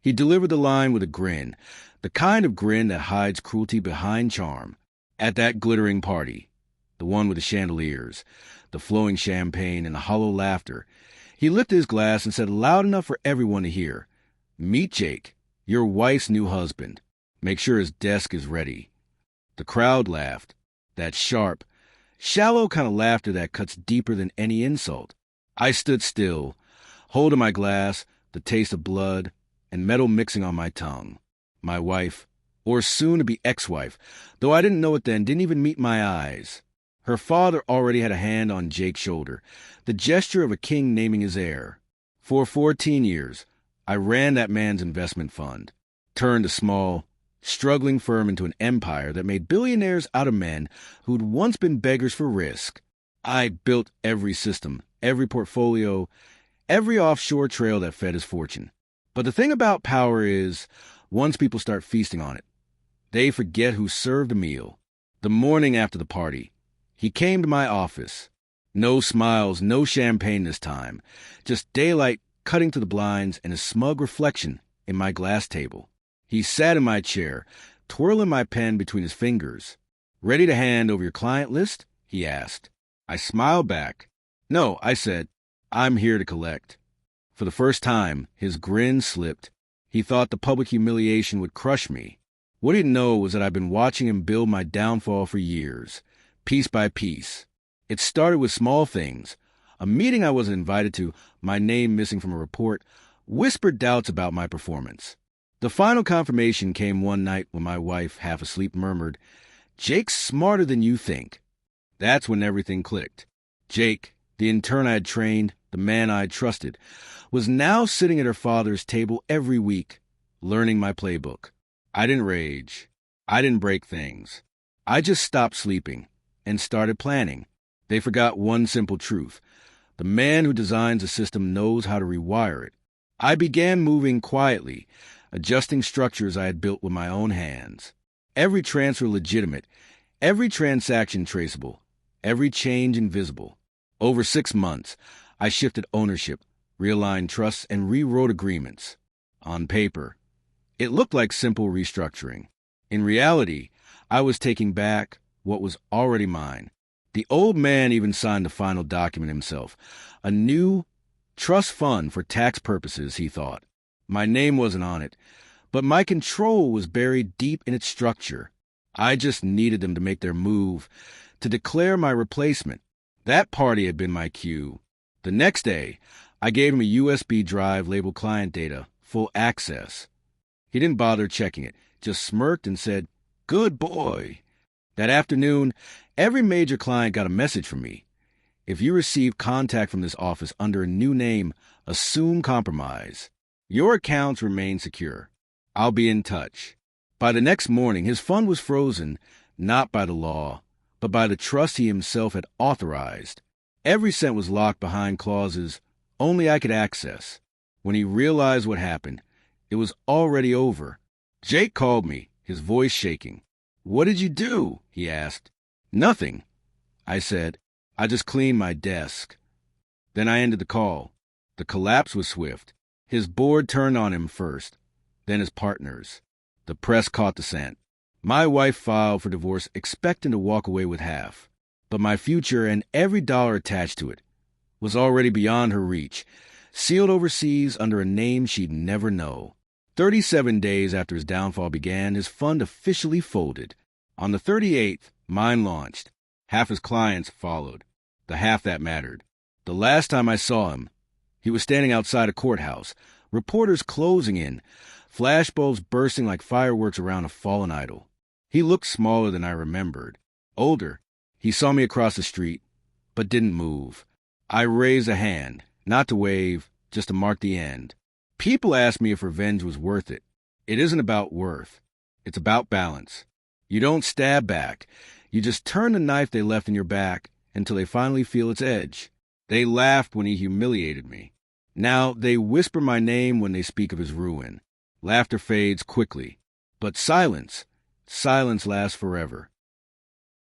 He delivered the line with a grin, the kind of grin that hides cruelty behind charm. At that glittering party, the one with the chandeliers, the flowing champagne, and the hollow laughter, he lifted his glass and said loud enough for everyone to hear, "Meet Jake, your wife's new husband. Make sure his desk is ready." The crowd laughed, that sharp, shallow kind of laughter that cuts deeper than any insult. I stood still, holding my glass, the taste of blood and metal mixing on my tongue. My wife, or soon-to-be ex-wife, though I didn't know it then, didn't even meet my eyes. Her father already had a hand on Jake's shoulder, the gesture of a king naming his heir. For 14 years, I ran that man's investment fund, turned a small, struggling firm into an empire that made billionaires out of men who'd once been beggars for risk. I built every system, every portfolio, every offshore trail that fed his fortune. But the thing about power is, once people start feasting on it, they forget who served the meal. The morning after the party, he came to my office. No smiles, no champagne this time, just daylight cutting through the blinds and a smug reflection in my glass table. He sat in my chair, twirling my pen between his fingers. "Ready to hand over your client list?" he asked. I smiled back. "No," I said. "I'm here to collect." For the first time, his grin slipped. He thought the public humiliation would crush me. What he didn't know was that I'd been watching him build my downfall for years, piece by piece. It started with small things. A meeting I wasn't invited to, my name missing from a report, whispered doubts about my performance. The final confirmation came one night when my wife, half asleep, murmured, "Jake's smarter than you think." That's when everything clicked. Jake, the intern I had trained, the man I had trusted, was now sitting at her father's table every week, learning my playbook. I didn't rage. I didn't break things. I just stopped sleeping and started planning. They forgot one simple truth. The man who designs a system knows how to rewire it. I began moving quietly, adjusting structures I had built with my own hands. Every transfer legitimate, every transaction traceable, every change invisible. Over 6 months, I shifted ownership, realigned trusts, and rewrote agreements. On paper, it looked like simple restructuring. In reality, I was taking back what was already mine. The old man even signed the final document himself, a new trust fund for tax purposes, he thought. My name wasn't on it, but my control was buried deep in its structure. I just needed them to make their move, to declare my replacement. That party had been my cue. The next day, I gave him a USB drive labeled client data, full access. He didn't bother checking it, just smirked and said, "Good boy." That afternoon, every major client got a message from me. "If you receive contact from this office under a new name, assume compromise. Your accounts remain secure. I'll be in touch." By the next morning, his fund was frozen, not by the law, but by the trust he himself had authorized. Every cent was locked behind clauses only I could access. When he realized what happened, it was already over. Jake called me, his voice shaking. "What did you do?" he asked. "Nothing," I said. "I just cleaned my desk." Then I ended the call. The collapse was swift. His board turned on him first, then his partners. The press caught the scent. My wife filed for divorce, expecting to walk away with half. But my future and every dollar attached to it was already beyond her reach, sealed overseas under a name she'd never know. 37 days after his downfall began, his fund officially folded. On the 38th, mine launched. Half his clients followed, the half that mattered. The last time I saw him, he was standing outside a courthouse, reporters closing in, flashbulbs bursting like fireworks around a fallen idol. He looked smaller than I remembered, older. He saw me across the street, but didn't move. I raised a hand, not to wave, just to mark the end. People ask me if revenge was worth it. It isn't about worth. It's about balance. You don't stab back. You just turn the knife they left in your back until they finally feel its edge. They laughed when he humiliated me. Now they whisper my name when they speak of his ruin. Laughter fades quickly. But silence lasts forever.